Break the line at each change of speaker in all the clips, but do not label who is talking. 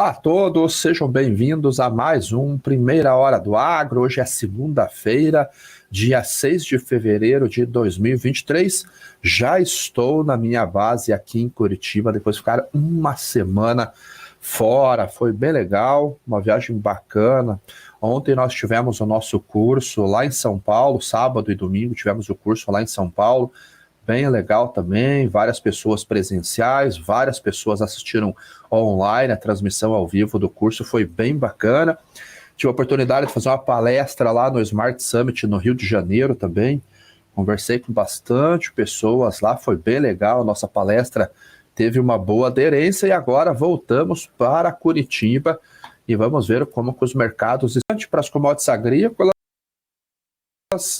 Olá a todos, sejam bem-vindos a mais um Primeira Hora do Agro. Hoje é segunda-feira, dia 6 de fevereiro de 2023. Já estou na minha base aqui em Curitiba, depois de ficar uma semana fora. Foi bem legal, uma viagem bacana. Ontem nós tivemos o nosso curso lá em São Paulo, sábado e domingo tivemos o curso lá em São Paulo. Bem legal também, várias pessoas presenciais, várias pessoas assistiram online, a transmissão ao vivo do curso foi bem bacana. Tive a oportunidade de fazer uma palestra lá no Smart Summit no Rio de Janeiro também, conversei com bastante pessoas lá, foi bem legal, a nossa palestra teve uma boa aderência e agora voltamos para Curitiba e vamos ver como que os mercados estão para as commodities agrícolas.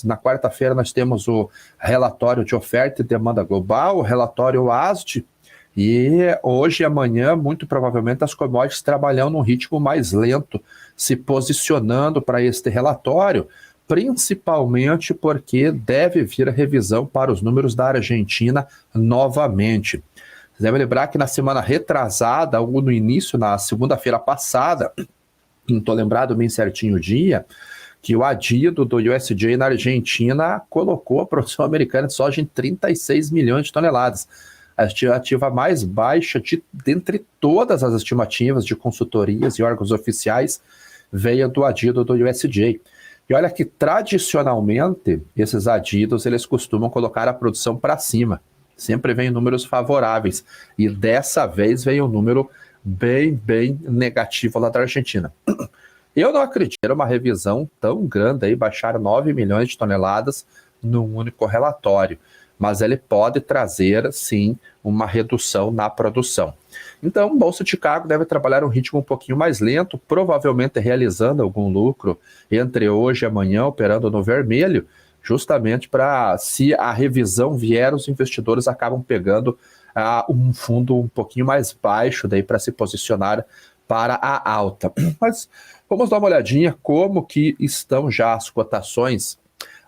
Na quarta-feira nós temos o relatório de oferta e demanda global, o relatório ASD, e hoje e amanhã, muito provavelmente, as commodities trabalhando num ritmo mais lento, se posicionando para este relatório, principalmente porque deve vir a revisão para os números da Argentina novamente. Você deve lembrar que na semana retrasada, ou no início, na segunda-feira passada, não estou lembrado bem certinho o dia, que o adido do USDA na Argentina colocou a produção americana de soja em 36 milhões de toneladas. A estimativa mais baixa dentre todas as estimativas de consultorias e órgãos oficiais veio do adido do USDA. E olha que tradicionalmente esses adidos eles costumam colocar a produção para cima. Sempre vem números favoráveis. E dessa vez veio um número bem negativo lá da Argentina. Eu não acredito em uma revisão tão grande, aí, baixar 9 milhões de toneladas num único relatório, mas ele pode trazer, sim, uma redução na produção. Então, a Bolsa de Chicago deve trabalhar um ritmo um pouquinho mais lento, provavelmente realizando algum lucro entre hoje e amanhã, operando no vermelho, justamente para, se a revisão vier, os investidores acabam pegando um fundo um pouquinho mais baixo daí para se posicionar para a alta. Mas vamos dar uma olhadinha como que estão já as cotações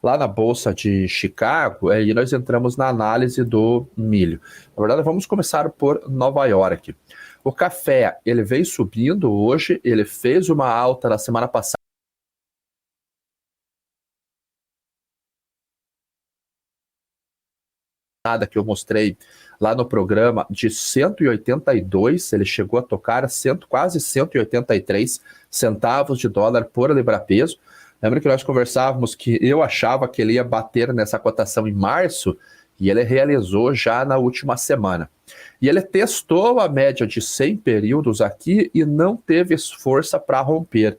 lá na Bolsa de Chicago, e nós entramos na análise do milho. Na verdade, vamos começar por Nova York. O café, ele veio subindo hoje, ele fez uma alta na semana passada, que eu mostrei lá no programa, de 182, ele chegou a tocar quase 183 centavos de dólar por libra-peso. Lembra que nós conversávamos que eu achava que ele ia bater nessa cotação em março, e ele realizou já na última semana. E ele testou a média de 100 períodos aqui e não teve força para romper.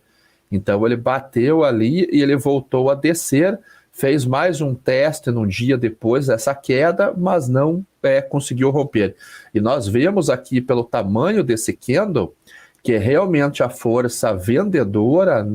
Então ele bateu ali e ele voltou a descer, fez mais um teste num dia depois dessa queda, mas não conseguiu romper. E nós vemos aqui pelo tamanho desse candle que realmente a força vendedora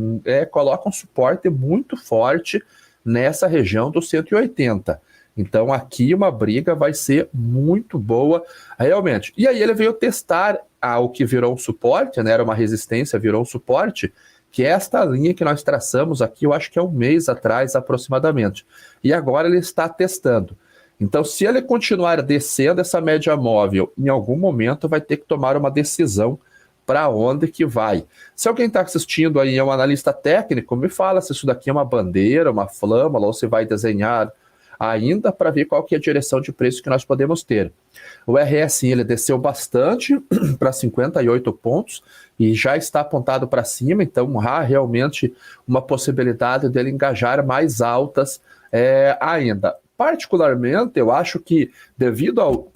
coloca um suporte muito forte nessa região dos 180. Então aqui uma briga vai ser muito boa realmente. E aí ele veio testar o que virou um suporte, né? Era uma resistência, virou um suporte, que é esta linha que nós traçamos aqui, eu acho que é um mês atrás aproximadamente. E agora ele está testando. Então, se ele continuar descendo essa média móvel, em algum momento vai ter que tomar uma decisão para onde que vai. Se alguém está assistindo aí, é um analista técnico, me fala se isso daqui é uma bandeira, uma flâmula, ou se vai desenhar ainda para ver qual que é a direção de preço que nós podemos ter. O RSI ele desceu bastante para 58 pontos e já está apontado para cima, então há realmente uma possibilidade dele engajar mais altas ainda. Particularmente, eu acho que devido ao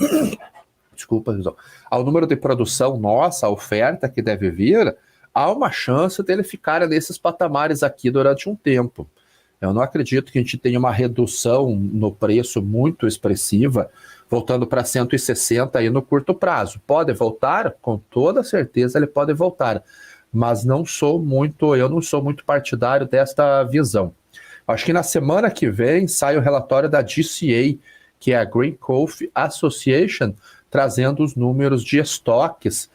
ao número de produção nossa, a oferta que deve vir, há uma chance dele ficar nesses patamares aqui durante um tempo. Eu não acredito que a gente tenha uma redução no preço muito expressiva, voltando para 160 aí no curto prazo. Pode voltar? Com toda certeza ele pode voltar, mas eu não sou muito partidário desta visão. Acho que na semana que vem sai o relatório da GCA, que é a Green Coffee Association, trazendo os números de estoques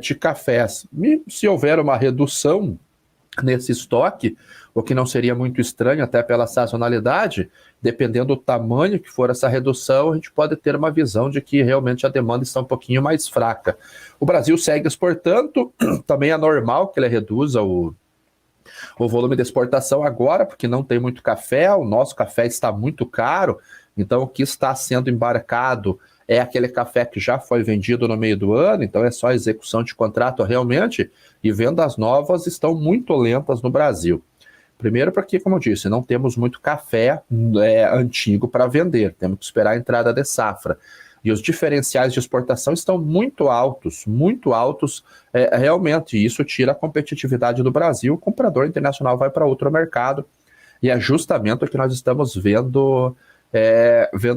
de cafés. E se houver uma redução nesse estoque, o que não seria muito estranho, até pela sazonalidade, dependendo do tamanho que for essa redução, a gente pode ter uma visão de que realmente a demanda está um pouquinho mais fraca. O Brasil segue exportando, também é normal que ele reduza o volume de exportação agora, porque não tem muito café, o nosso café está muito caro, então o que está sendo embarcado é aquele café que já foi vendido no meio do ano, então é só execução de contrato realmente, e vendas novas estão muito lentas no Brasil. Primeiro porque, como eu disse, não temos muito café antigo para vender, temos que esperar a entrada de safra. E os diferenciais de exportação estão muito altos realmente, e isso tira a competitividade do Brasil, o comprador internacional vai para outro mercado, e é justamente o que nós estamos vendo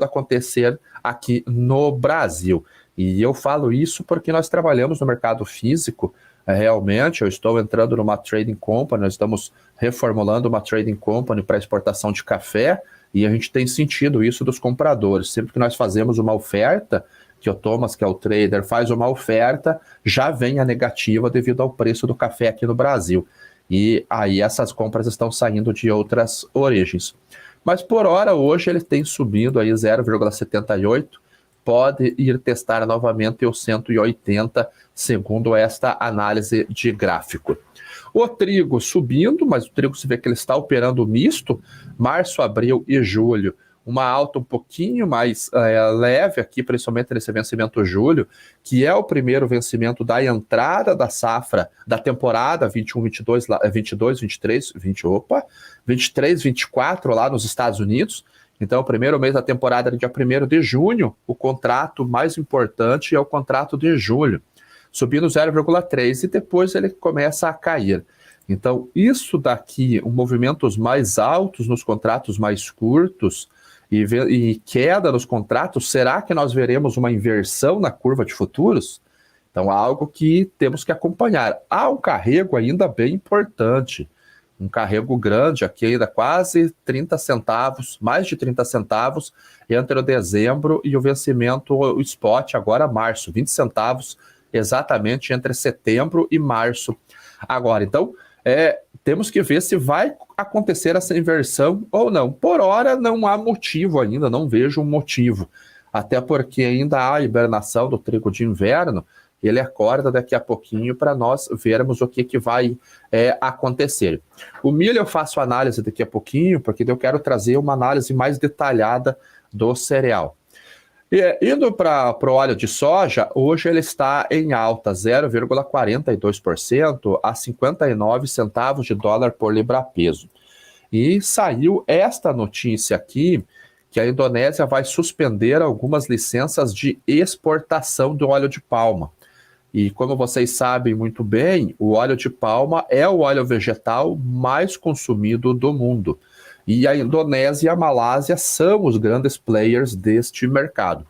acontecer aqui no Brasil. E eu falo isso porque nós trabalhamos no mercado físico, realmente, eu estou entrando numa trading company, nós estamos reformulando uma trading company para exportação de café, e a gente tem sentido isso dos compradores. Sempre que nós fazemos uma oferta, que o Thomas, que é o trader, faz uma oferta, já vem a negativa devido ao preço do café aqui no Brasil. E aí essas compras estão saindo de outras origens. Mas por hora, hoje, ele tem subido aí 0,78, pode ir testar novamente o 180, segundo esta análise de gráfico. O trigo subindo, mas o trigo se vê que ele está operando misto, março, abril e julho, uma alta um pouquinho mais leve aqui, principalmente nesse vencimento julho, que é o primeiro vencimento da entrada da safra da temporada 21, 22, 22, 23, 23, 24 lá nos Estados Unidos. Então, o primeiro mês da temporada é dia 1º de junho, o contrato mais importante é o contrato de julho, subindo 0,3 e depois ele começa a cair. Então, isso daqui, movimentos mais altos nos contratos mais curtos e queda nos contratos, será que nós veremos uma inversão na curva de futuros? Então, é algo que temos que acompanhar. Há um carrego ainda bem importante, um carrego grande aqui ainda, quase 30 centavos, mais de 30 centavos, entre o dezembro e o vencimento, o spot, agora março, 20 centavos, exatamente entre setembro e março. Agora, então, temos que ver se vai acontecer essa inversão ou não. Por hora, não há motivo ainda, não vejo um motivo. Até porque ainda há a hibernação do trigo de inverno, ele acorda daqui a pouquinho para nós vermos o que vai acontecer. O milho eu faço análise daqui a pouquinho, porque eu quero trazer uma análise mais detalhada do cereal. Indo para o óleo de soja, hoje ele está em alta, 0,42% a 59 centavos de dólar por libra-peso. E saiu esta notícia aqui, que a Indonésia vai suspender algumas licenças de exportação do óleo de palma. E como vocês sabem muito bem, o óleo de palma é o óleo vegetal mais consumido do mundo. E a Indonésia e a Malásia são os grandes players deste mercado.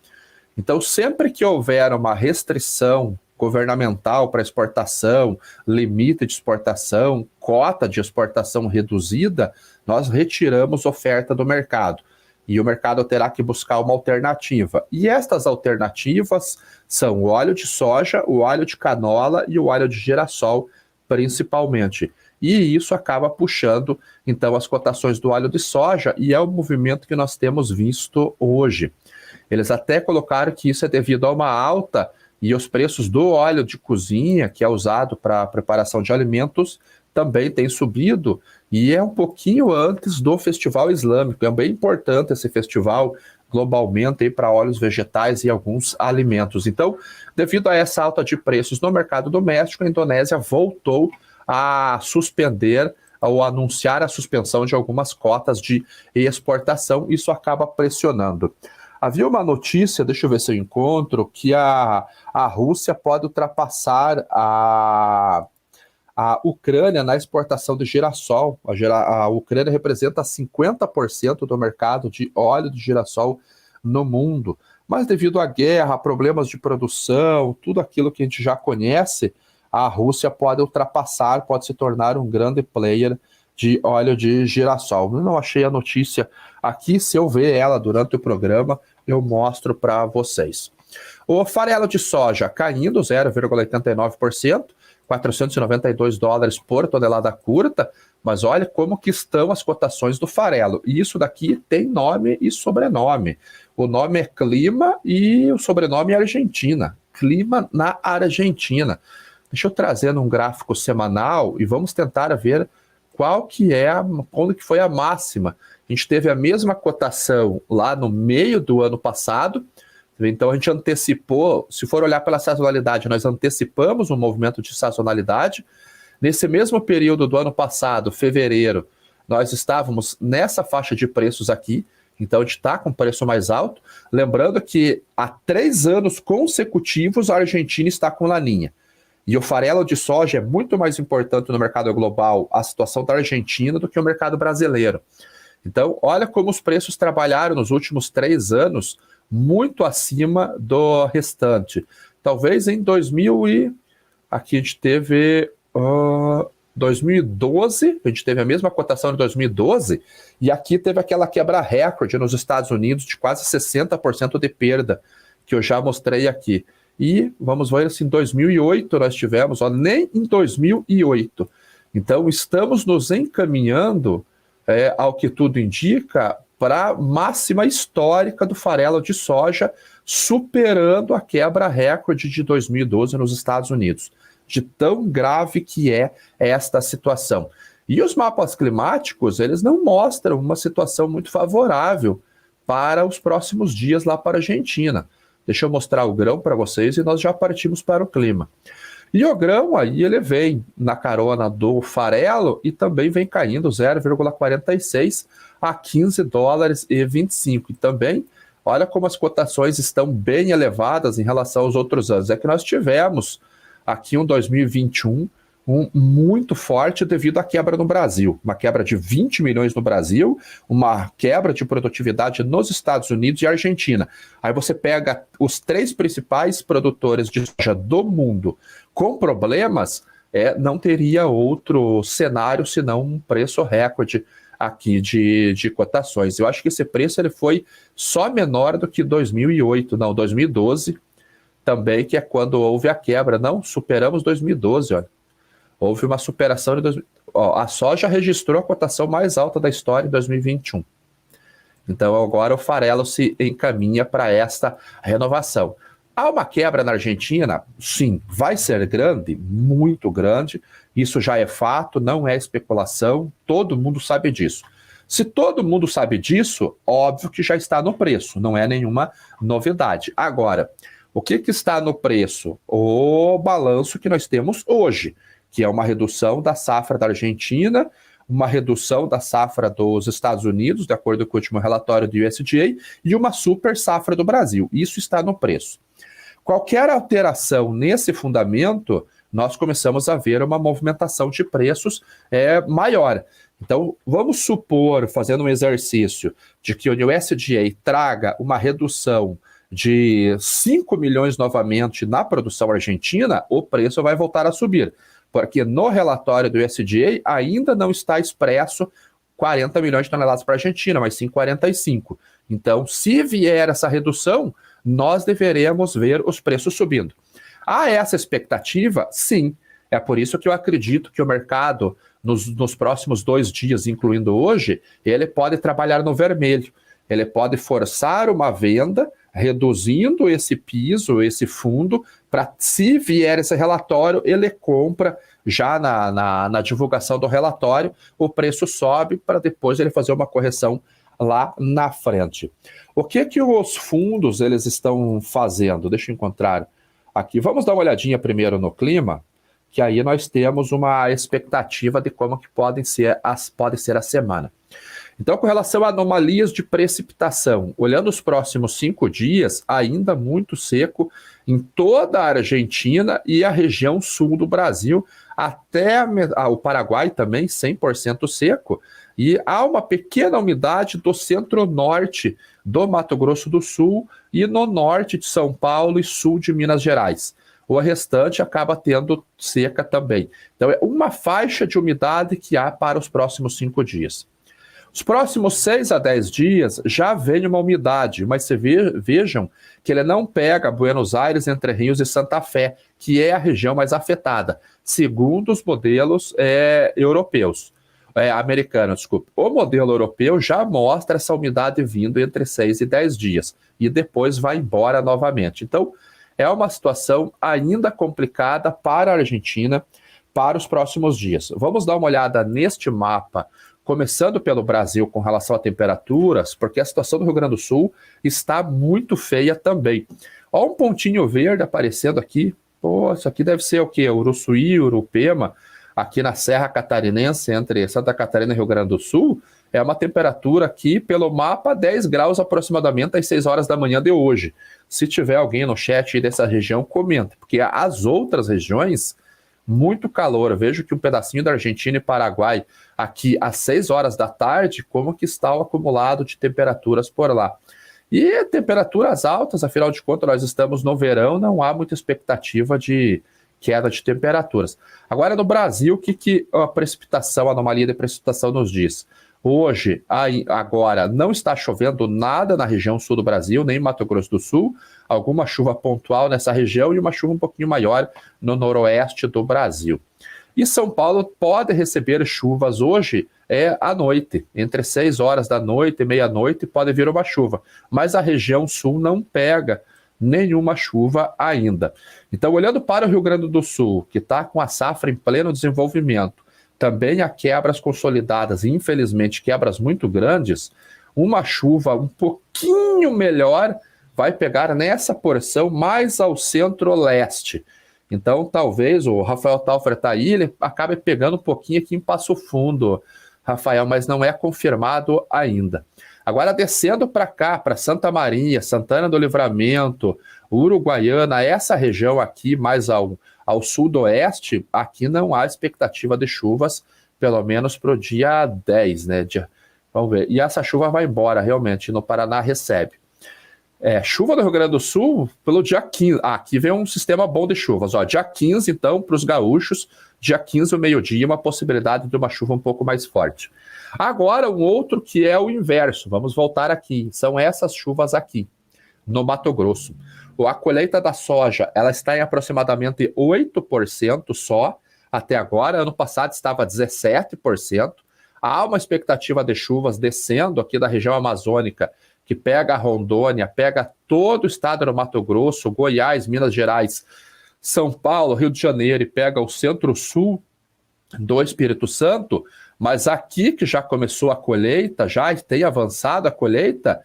Então, sempre que houver uma restrição governamental para exportação, limite de exportação, cota de exportação reduzida, nós retiramos oferta do mercado. E o mercado terá que buscar uma alternativa. E estas alternativas são o óleo de soja, o óleo de canola e o óleo de girassol, principalmente. E isso acaba puxando, então, as cotações do óleo de soja, e é o movimento que nós temos visto hoje. Eles até colocaram que isso é devido a uma alta e os preços do óleo de cozinha, que é usado para a preparação de alimentos, também tem subido, e é um pouquinho antes do Festival Islâmico. É bem importante esse festival globalmente para óleos vegetais e alguns alimentos. Então, devido a essa alta de preços no mercado doméstico, a Indonésia voltou a suspender ou anunciar a suspensão de algumas cotas de exportação. Isso acaba pressionando. Havia uma notícia, deixa eu ver se eu encontro, que a Rússia pode ultrapassar a Ucrânia na exportação de girassol. A Ucrânia representa 50% do mercado de óleo de girassol no mundo. Mas devido à guerra, problemas de produção, tudo aquilo que a gente já conhece, a Rússia pode ultrapassar, pode se tornar um grande player de óleo de girassol. Eu não achei a notícia aqui, se eu ver ela durante o programa, eu mostro para vocês. O farelo de soja caindo 0,89%, $492 por tonelada curta, mas olha como que estão as cotações do farelo. E isso daqui tem nome e sobrenome. O nome é Clima e o sobrenome é Argentina. Clima na Argentina. Deixa eu trazer num gráfico semanal e vamos tentar ver quando que foi a máxima. A gente teve a mesma cotação lá no meio do ano passado, então a gente antecipou, se for olhar pela sazonalidade, nós antecipamos um movimento de sazonalidade. Nesse mesmo período do ano passado, fevereiro, nós estávamos nessa faixa de preços aqui, então a gente está com preço mais alto. Lembrando que há 3 anos consecutivos a Argentina está com laninha. E o farelo de soja é muito mais importante no mercado global, a situação da Argentina, do que o mercado brasileiro. Então, olha como os preços trabalharam nos últimos 3 anos, muito acima do restante. Talvez em 2000 e... Aqui a gente teve 2012, a gente teve a mesma cotação em 2012, e aqui teve aquela quebra recorde nos Estados Unidos de quase 60% de perda, que eu já mostrei aqui. E vamos ver se em 2008 nós tivemos, nem em 2008. Então estamos nos encaminhando, ao que tudo indica, para a máxima histórica do farelo de soja, superando a quebra recorde de 2012 nos Estados Unidos. De tão grave que é esta situação. E os mapas climáticos, eles não mostram uma situação muito favorável para os próximos dias lá para a Argentina. Deixa eu mostrar o grão para vocês e nós já partimos para o clima. E o grão aí, ele vem na carona do farelo e também vem caindo 0,46 a $15,25. E também, olha como as cotações estão bem elevadas em relação aos outros anos. É que nós tivemos aqui um 2021 muito forte devido à quebra no Brasil. Uma quebra de 20 milhões no Brasil, uma quebra de produtividade nos Estados Unidos e Argentina. Aí você pega os 3 principais produtores de soja do mundo com problemas, não teria outro cenário senão um preço recorde aqui de cotações. Eu acho que esse preço ele foi só menor do que 2012 também, que é quando houve a quebra. Não, superamos 2012, olha. Houve uma superação de a soja registrou a cotação mais alta da história em 2021. Então agora o farelo se encaminha para esta renovação. Há uma quebra na Argentina? Sim, vai ser grande, muito grande. Isso já é fato, não é especulação, todo mundo sabe disso. Se todo mundo sabe disso, óbvio que já está no preço, não é nenhuma novidade. Agora, o que está no preço? O balanço que nós temos hoje, que é uma redução da safra da Argentina, uma redução da safra dos Estados Unidos, de acordo com o último relatório do USDA, e uma super safra do Brasil. Isso está no preço. Qualquer alteração nesse fundamento, nós começamos a ver uma movimentação de preços maior. Então, vamos supor, fazendo um exercício, de que o USDA traga uma redução de 5 milhões novamente na produção argentina, o preço vai voltar a subir. Porque no relatório do USDA ainda não está expresso 40 milhões de toneladas para a Argentina, mas sim 45. Então, se vier essa redução, nós deveremos ver os preços subindo. Há essa expectativa? Sim. É por isso que eu acredito que o mercado, nos próximos 2 dias, incluindo hoje, ele pode trabalhar no vermelho. Ele pode forçar uma venda, reduzindo esse piso, esse fundo, para, se vier esse relatório, ele compra já na divulgação do relatório, o preço sobe para depois ele fazer uma correção lá na frente. O que os fundos eles estão fazendo? Deixa eu encontrar aqui. Vamos dar uma olhadinha primeiro no clima, que aí nós temos uma expectativa de como que pode ser a semana. Então, com relação a anomalias de precipitação, olhando os próximos 5 dias, ainda muito seco em toda a Argentina e a região sul do Brasil, até o Paraguai também 100% seco, e há uma pequena umidade do centro-norte do Mato Grosso do Sul e no norte de São Paulo e sul de Minas Gerais. O restante acaba tendo seca também. Então, é uma faixa de umidade que há para os próximos 5 dias. Os próximos 6 a 10 dias já vem uma umidade, mas vejam que ele não pega Buenos Aires, Entre Rios e Santa Fé, que é a região mais afetada, segundo os modelos europeus. Americano, desculpe. O modelo europeu já mostra essa umidade vindo entre 6 e 10 dias e depois vai embora novamente. Então, é uma situação ainda complicada para a Argentina para os próximos dias. Vamos dar uma olhada neste mapa, começando pelo Brasil com relação a temperaturas, porque a situação do Rio Grande do Sul está muito feia também. Olha um pontinho verde aparecendo aqui. Pô, isso aqui deve ser o quê? Uruçuí, Urupema, aqui na Serra Catarinense, entre Santa Catarina e Rio Grande do Sul, é uma temperatura aqui, pelo mapa, 10 graus aproximadamente às 6 horas da manhã de hoje. Se tiver alguém no chat dessa região, comenta, porque as outras regiões, muito calor. Eu vejo que um pedacinho da Argentina e Paraguai, aqui às 6 horas da tarde, como que está o acumulado de temperaturas por lá. E temperaturas altas, afinal de contas, nós estamos no verão, não há muita expectativa de queda de temperaturas. Agora, no Brasil, o que a precipitação, a anomalia de precipitação nos diz? Hoje, agora, não está chovendo nada na região sul do Brasil, nem em Mato Grosso do Sul, alguma chuva pontual nessa região e uma chuva um pouquinho maior no noroeste do Brasil. E São Paulo pode receber chuvas hoje à noite, entre 6 horas da noite e meia-noite pode vir uma chuva, mas a região sul não pega nenhuma chuva ainda. Então, olhando para o Rio Grande do Sul, que está com a safra em pleno desenvolvimento, também há quebras consolidadas, e infelizmente quebras muito grandes, uma chuva um pouquinho melhor vai pegar nessa porção mais ao centro-leste. Então, talvez o Rafael Talfre está aí, ele acabe pegando um pouquinho aqui em Passo Fundo, Rafael, mas não é confirmado ainda. Agora, descendo para cá, para Santa Maria, Santana do Livramento, Uruguaiana, essa região aqui mais ao sudoeste, aqui não há expectativa de chuvas, pelo menos para o dia 10, né? Vamos ver. E essa chuva vai embora, realmente, no Paraná recebe. Chuva do Rio Grande do Sul pelo dia 15. Aqui vem um sistema bom de chuvas. Ó, dia 15, então, para os gaúchos, dia 15, ao meio-dia, uma possibilidade de uma chuva um pouco mais forte. Agora, um outro que é o inverso. Vamos voltar aqui. São essas chuvas aqui, no Mato Grosso. A colheita da soja, ela está em aproximadamente 8% só, até agora. Ano passado estava 17%. Há uma expectativa de chuvas descendo aqui da região amazônica, que pega a Rondônia, pega todo o estado do Mato Grosso, Goiás, Minas Gerais, São Paulo, Rio de Janeiro, e pega o centro-sul do Espírito Santo, mas aqui que já começou a colheita, já tem avançado a colheita,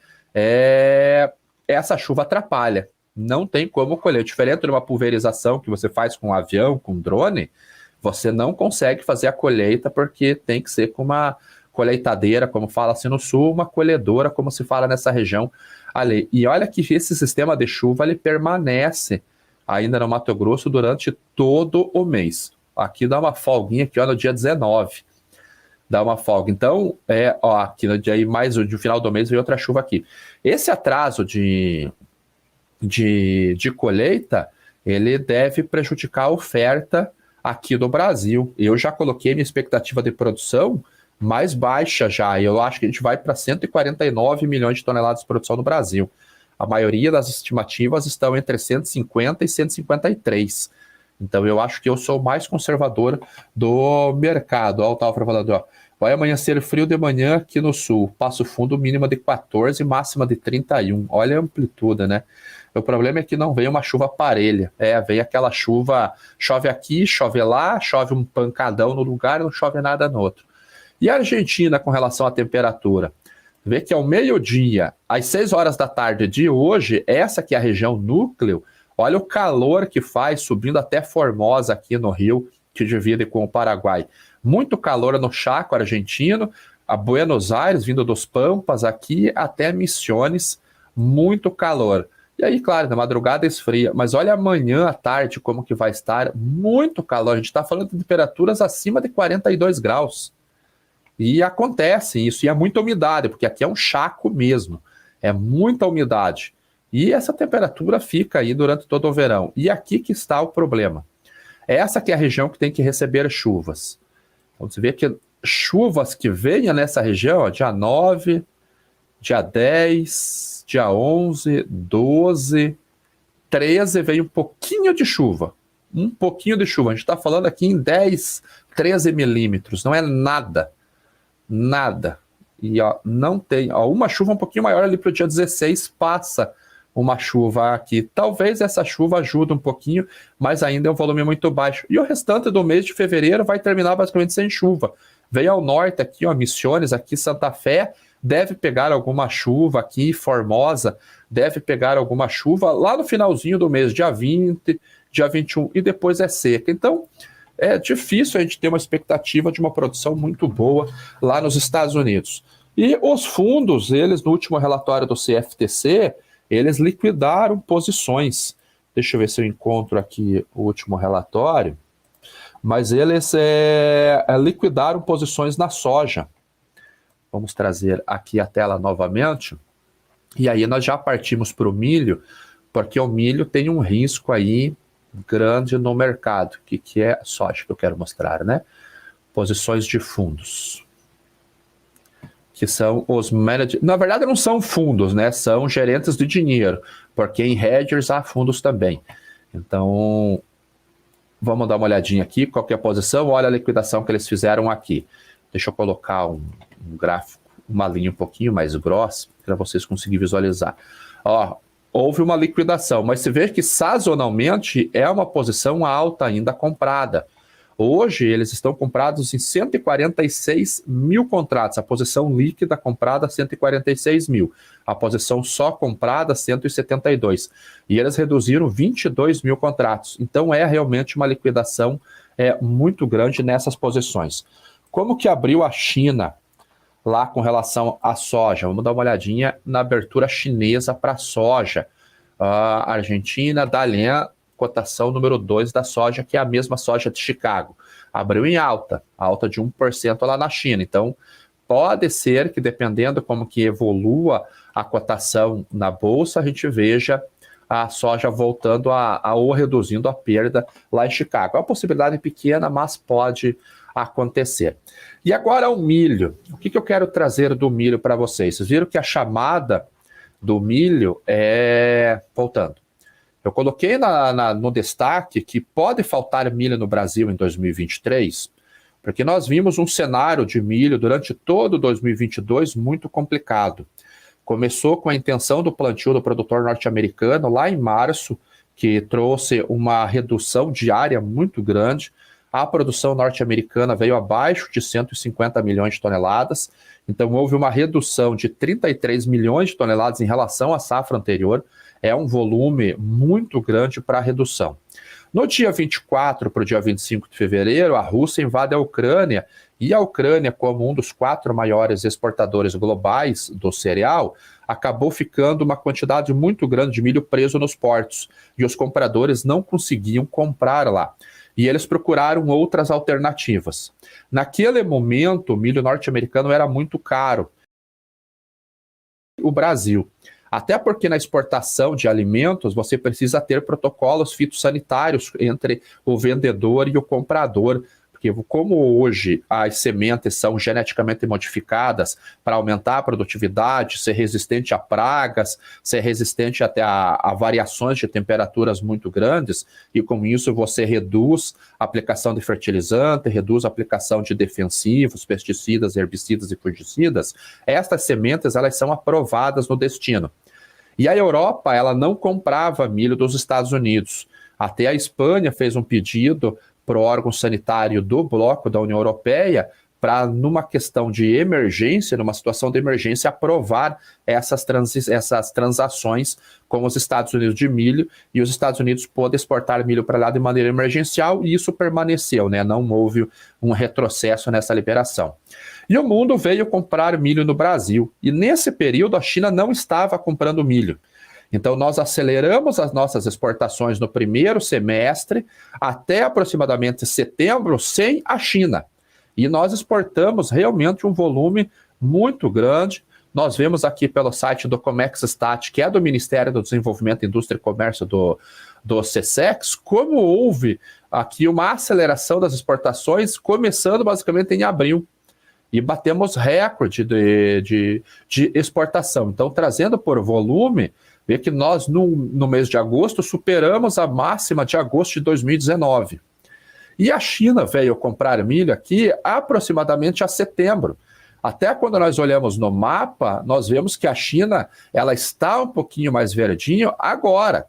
essa chuva atrapalha. Não tem como colher. Diferente de uma pulverização que você faz com um avião, com um drone, você não consegue fazer a colheita porque tem que ser com uma colheitadeira, como fala-se no sul, uma colhedora, como se fala nessa região ali. E olha que esse sistema de chuva ele permanece ainda no Mato Grosso durante todo o mês. Aqui dá uma folguinha aqui, ó, no dia 19. Dá uma folga. Então, aqui no dia mais no final do mês vem outra chuva aqui. Esse atraso de colheita, ele deve prejudicar a oferta aqui do Brasil. Eu já coloquei minha expectativa de produção mais baixa já. Eu acho que a gente vai para 149 milhões de toneladas de produção no Brasil. A maioria das estimativas estão entre 150 e 153. Então eu acho que eu sou o mais conservador do mercado. Olha o Talfre falando, ó. Vai amanhecer frio de manhã aqui no sul. Passo Fundo mínima de 14, máxima de 31. Olha a amplitude, né? O problema é que não vem uma chuva parelha. Vem aquela chuva, chove aqui, chove lá, chove um pancadão no lugar, não chove nada no outro. E a Argentina com relação à temperatura? Vê que ao meio-dia, às 6 horas da tarde de hoje, essa que é a região núcleo, olha o calor que faz subindo até Formosa aqui no Rio, que divide com o Paraguai. Muito calor no Chaco argentino, a Buenos Aires, vindo dos Pampas aqui até Misiones, muito calor. E aí, claro, na madrugada esfria, mas olha amanhã à tarde como que vai estar, muito calor. A gente está falando de temperaturas acima de 42 graus. E acontece isso, e é muita umidade, porque aqui é um chaco mesmo, é muita umidade. E essa temperatura fica aí durante todo o verão. E aqui que está o problema. Essa que é a região que tem que receber chuvas. Então você vê que chuvas que venham nessa região, ó, dia 9, dia 10, dia 11, 12, 13, vem um pouquinho de chuva. Um pouquinho de chuva. A gente está falando aqui em 10, 13 milímetros. Não é nada. Nada. E ó, não tem. Ó, uma chuva um pouquinho maior ali para o dia 16 passa uma chuva aqui. Talvez essa chuva ajude um pouquinho, mas ainda é um volume muito baixo. E o restante do mês de fevereiro vai terminar basicamente sem chuva. Veio ao norte aqui, ó, Missiones, aqui Santa Fé, deve pegar alguma chuva aqui, Formosa, deve pegar alguma chuva lá no finalzinho do mês, dia 20, dia 21, e depois é seca. Então, é difícil a gente ter uma expectativa de uma produção muito boa lá nos Estados Unidos. E os fundos, eles, no último relatório do CFTC, eles liquidaram posições. Deixa eu ver se eu encontro aqui o último relatório. Mas eles liquidaram posições na soja. Vamos trazer aqui a tela novamente. E aí nós já partimos para o milho, porque o milho tem um risco aí grande no mercado, que é soja que eu quero mostrar, né? Posições de fundos, que são os managers. Na verdade não são fundos, né? São gerentes de dinheiro, porque em hedgers há fundos também. Então, vamos dar uma olhadinha aqui, qual que é a posição, olha a liquidação que eles fizeram aqui. Deixa eu colocar um gráfico, uma linha um pouquinho mais grossa, para vocês conseguirem visualizar. Ó, houve uma liquidação, mas se vê que sazonalmente é uma posição alta ainda comprada. Hoje eles estão comprados em 146 mil contratos, a posição líquida comprada 146 mil, a posição só comprada 172, e eles reduziram 22 mil contratos, então é realmente uma liquidação muito grande nessas posições. Como que abriu a China lá com relação à soja? Vamos dar uma olhadinha na abertura chinesa para soja. A Argentina, Dalian, cotação número 2 da soja, que é a mesma soja de Chicago. Abriu em alta de 1% lá na China. Então, pode ser que, dependendo como que evolua a cotação na Bolsa, a gente veja a soja voltando ou reduzindo a perda lá em Chicago. É uma possibilidade pequena, mas pode acontecer. E agora o milho. O que eu quero trazer do milho para vocês? Vocês viram que a chamada do milho é... Voltando. Eu coloquei no destaque que pode faltar milho no Brasil em 2023, porque nós vimos um cenário de milho durante todo 2022 muito complicado. Começou com a intenção do plantio do produtor norte-americano lá em março, que trouxe uma redução diária muito grande. A produção norte-americana veio abaixo de 150 milhões de toneladas, então houve uma redução de 33 milhões de toneladas em relação à safra anterior. É um volume muito grande para a redução. No dia 24 para o dia 25 de fevereiro, a Rússia invade a Ucrânia, e a Ucrânia, como um dos 4 maiores exportadores globais do cereal, acabou ficando uma quantidade muito grande de milho preso nos portos, e os compradores não conseguiam comprar lá. E eles procuraram outras alternativas. Naquele momento, o milho norte-americano era muito caro. O Brasil. Até porque na exportação de alimentos você precisa ter protocolos fitossanitários entre o vendedor e o comprador, porque como hoje as sementes são geneticamente modificadas para aumentar a produtividade, ser resistente a pragas, ser resistente até a variações de temperaturas muito grandes, e com isso você reduz a aplicação de fertilizante, reduz a aplicação de defensivos, pesticidas, herbicidas e fungicidas, estas sementes elas são aprovadas no destino. E a Europa, ela não comprava milho dos Estados Unidos. Até a Espanha fez um pedido para o órgão sanitário do bloco da União Europeia para, numa questão de emergência, numa situação de emergência, aprovar essas transações com os Estados Unidos de milho, e os Estados Unidos podem exportar milho para lá de maneira emergencial, e isso permaneceu, né? Não houve um retrocesso nessa liberação. E o mundo veio comprar milho no Brasil, e nesse período a China não estava comprando milho. Então nós aceleramos as nossas exportações no primeiro semestre até aproximadamente setembro sem a China. E nós exportamos realmente um volume muito grande. Nós vemos aqui pelo site do Comexstat, que é do Ministério do Desenvolvimento, Indústria e Comércio do SESEX, como houve aqui uma aceleração das exportações, começando basicamente em abril. e batemos recorde de exportação. Então, trazendo por volume, vê que nós, no mês de agosto, superamos a máxima de agosto de 2019. E a China veio comprar milho aqui aproximadamente a setembro. Até quando nós olhamos no mapa, nós vemos que a China ela está um pouquinho mais verdinho agora.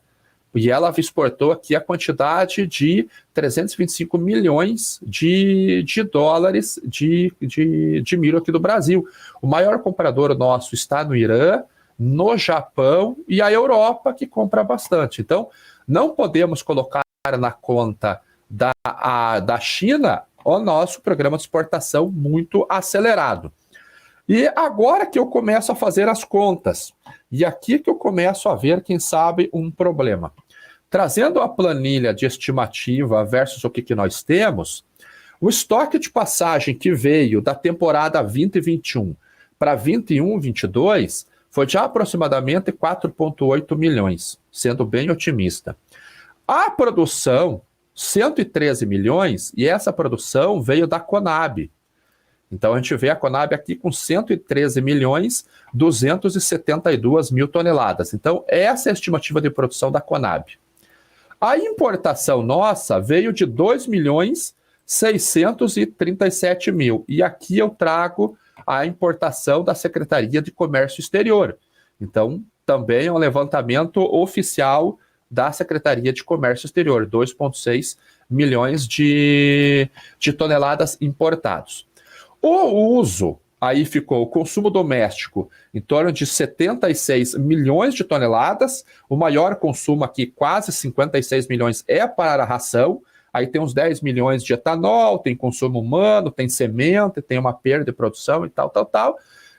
E ela exportou aqui a quantidade de 325 milhões de dólares de milho aqui do Brasil. O maior comprador nosso está no Irã, no Japão e a Europa, que compra bastante. Então, não podemos colocar na conta da China o nosso programa de exportação muito acelerado. E agora que eu começo a fazer as contas, e aqui que eu começo a ver, quem sabe, um problema. Trazendo a planilha de estimativa versus o que nós temos, o estoque de passagem que veio da temporada 2021 para 21-22 foi de aproximadamente 4,8 milhões, sendo bem otimista. A produção, 113 milhões, e essa produção veio da Conab. Então, a gente vê a Conab aqui com 113 milhões, 272 mil toneladas. Então, essa é a estimativa de produção da Conab. A importação nossa veio de 2 milhões, 637 mil. E aqui eu trago a importação da Secretaria de Comércio Exterior. Então, também é um levantamento oficial da Secretaria de Comércio Exterior, 2,6 milhões de toneladas importados. O uso, aí ficou o consumo doméstico em torno de 76 milhões de toneladas, o maior consumo aqui, quase 56 milhões, é para a ração, aí tem uns 10 milhões de etanol, tem consumo humano, tem semente, tem uma perda de produção e tal,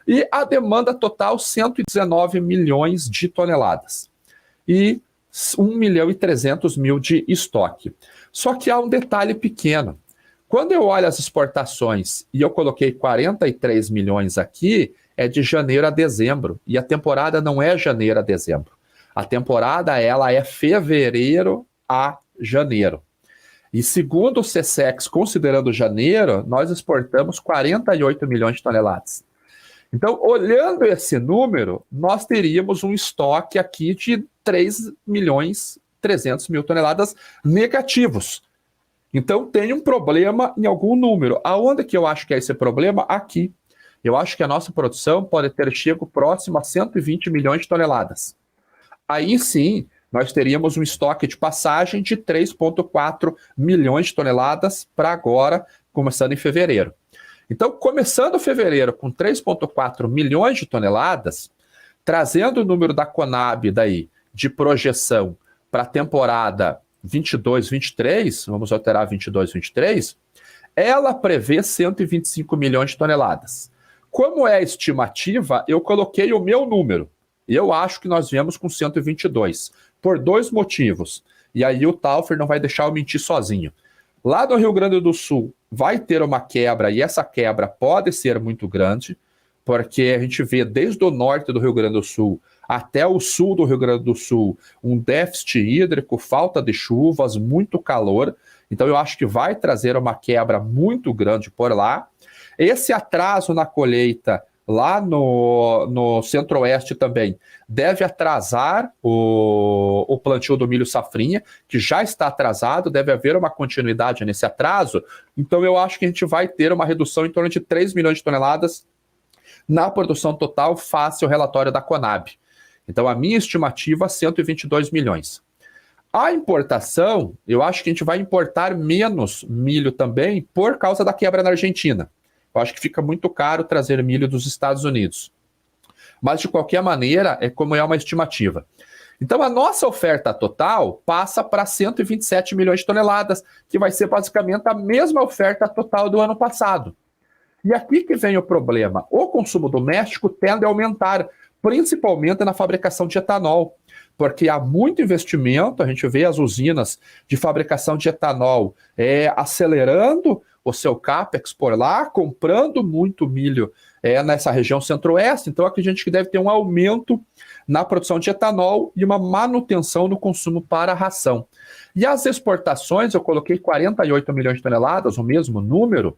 e a demanda total, 119 milhões de toneladas, e 1 milhão e 300 mil de estoque. Só que há um detalhe pequeno. Quando eu olho as exportações e eu coloquei 43 milhões aqui, é de janeiro a dezembro. E a temporada não é janeiro a dezembro. A temporada ela é fevereiro a janeiro. E segundo o SECEX, considerando janeiro, nós exportamos 48 milhões de toneladas. Então, olhando esse número, nós teríamos um estoque aqui de 3 milhões 300 mil toneladas negativos. Então, tem um problema em algum número. Aonde que eu acho que é esse problema? Aqui. Eu acho que a nossa produção pode ter chego próximo a 120 milhões de toneladas. Aí sim, nós teríamos um estoque de passagem de 3,4 milhões de toneladas para agora, começando em fevereiro. Então, começando fevereiro com 3,4 milhões de toneladas, trazendo o número da Conab daí, de projeção para a temporada 22-23, vamos alterar 22-23, ela prevê 125 milhões de toneladas. Como é estimativa, eu coloquei o meu número. Eu acho que nós viemos com 122, por 2 motivos. E aí o Taufer não vai deixar eu mentir sozinho. Lá no Rio Grande do Sul vai ter uma quebra, e essa quebra pode ser muito grande, porque a gente vê desde o norte do Rio Grande do Sul até o sul do Rio Grande do Sul um déficit hídrico, falta de chuvas, muito calor. Então eu acho que vai trazer uma quebra muito grande por lá. Esse atraso na colheita lá no centro-oeste também deve atrasar o plantio do milho safrinha, que já está atrasado, deve haver uma continuidade nesse atraso. Então eu acho que a gente vai ter uma redução em torno de 3 milhões de toneladas na produção total face ao relatório da Conab. Então a minha estimativa é 122 milhões. A importação, eu acho que a gente vai importar menos milho também por causa da quebra na Argentina. Eu acho que fica muito caro trazer milho dos Estados Unidos. Mas, de qualquer maneira, é como é uma estimativa. Então, a nossa oferta total passa para 127 milhões de toneladas, que vai ser basicamente a mesma oferta total do ano passado. E aqui que vem o problema. O consumo doméstico tende a aumentar, principalmente na fabricação de etanol, porque há muito investimento, a gente vê as usinas de fabricação de etanol acelerando o seu CAPEX por lá, comprando muito milho nessa região centro-oeste. Então, aqui a gente deve ter um aumento na produção de etanol e uma manutenção no consumo para a ração. E as exportações, eu coloquei 48 milhões de toneladas, o mesmo número,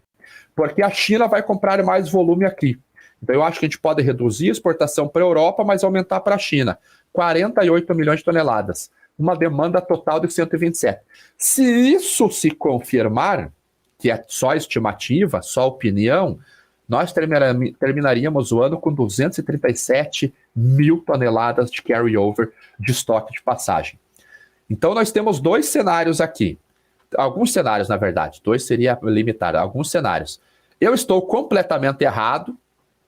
Porque a China vai comprar mais volume aqui. Então eu acho que a gente pode reduzir a exportação para a Europa, mas aumentar para a China. 48 milhões de toneladas. Uma demanda total de 127. Se isso se confirmar, que é só estimativa, só opinião, nós terminaríamos o ano com 237 mil toneladas de carry-over de estoque de passagem. Então nós temos dois cenários aqui. Alguns cenários, na verdade. Dois seria limitado. Alguns cenários. Eu estou completamente errado,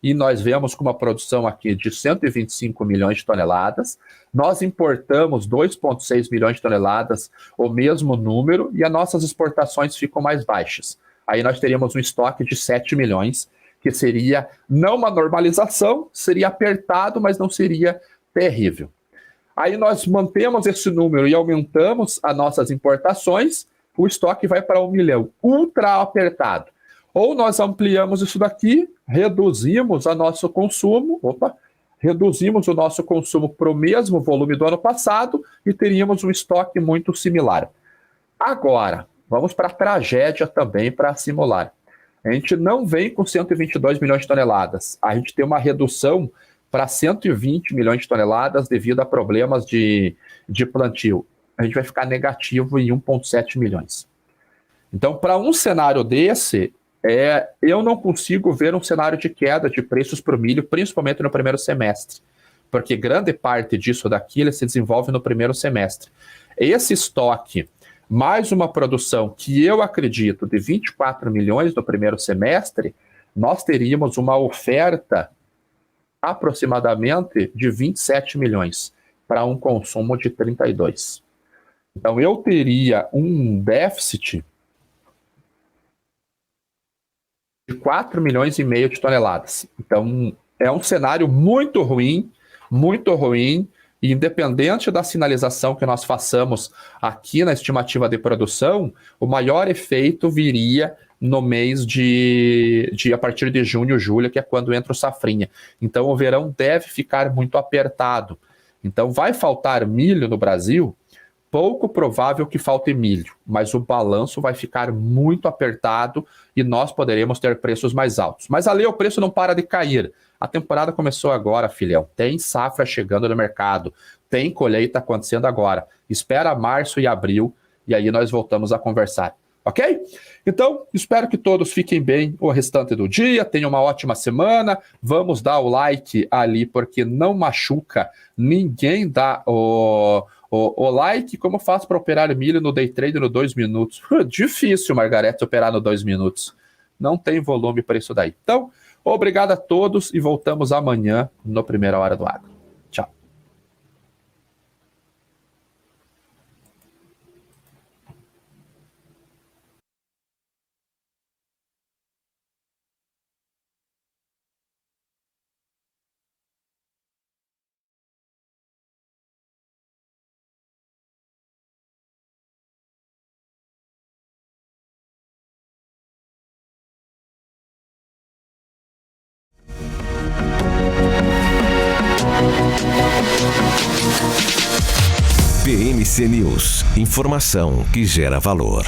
e nós vemos com uma produção aqui de 125 milhões de toneladas. Nós importamos 2,6 milhões de toneladas, o mesmo número, e as nossas exportações ficam mais baixas. Aí nós teríamos um estoque de 7 milhões, que seria não uma normalização, seria apertado, mas não seria terrível. Aí nós mantemos esse número e aumentamos as nossas importações, o estoque vai para 1 milhão, ultra apertado. Ou nós ampliamos isso daqui, reduzimos o nosso consumo para o mesmo volume do ano passado e teríamos um estoque muito similar. Agora, vamos para a tragédia também para simular. A gente não vem com 122 milhões de toneladas, a gente tem uma redução para 120 milhões de toneladas devido a problemas de plantio. A gente vai ficar negativo em 1,7 milhões. Então, para um cenário desse, eu não consigo ver um cenário de queda de preços para o milho, principalmente no primeiro semestre, porque grande parte disso daqui ele se desenvolve no primeiro semestre. Esse estoque, mais uma produção que eu acredito de 24 milhões no primeiro semestre, nós teríamos uma oferta aproximadamente de 27 milhões para um consumo de 32. Então eu teria um déficit de 4 milhões e meio de toneladas. Então, é um cenário muito ruim, e independente da sinalização que nós façamos aqui na estimativa de produção, o maior efeito viria no mês a partir de junho, julho, que é quando entra o safrinha. Então, o verão deve ficar muito apertado. Então, vai faltar milho no Brasil? Pouco provável que falte milho, mas o balanço vai ficar muito apertado e nós poderemos ter preços mais altos. Mas ali o preço não para de cair. A temporada começou agora, filhão. Tem safra chegando no mercado, tem colheita acontecendo agora. Espera março e abril e aí nós voltamos a conversar. Ok? Então, espero que todos fiquem bem o restante do dia, tenham uma ótima semana. Vamos dar o like ali, porque não machuca ninguém dar o like. Como eu faço para operar milho no day trade no 2 minutos? Difícil, Margarete, operar no 2 minutos. Não tem volume para isso daí. Então, obrigado a todos e voltamos amanhã no Primeira Hora do Agro. Tchau.
PMC News. Informação que gera valor.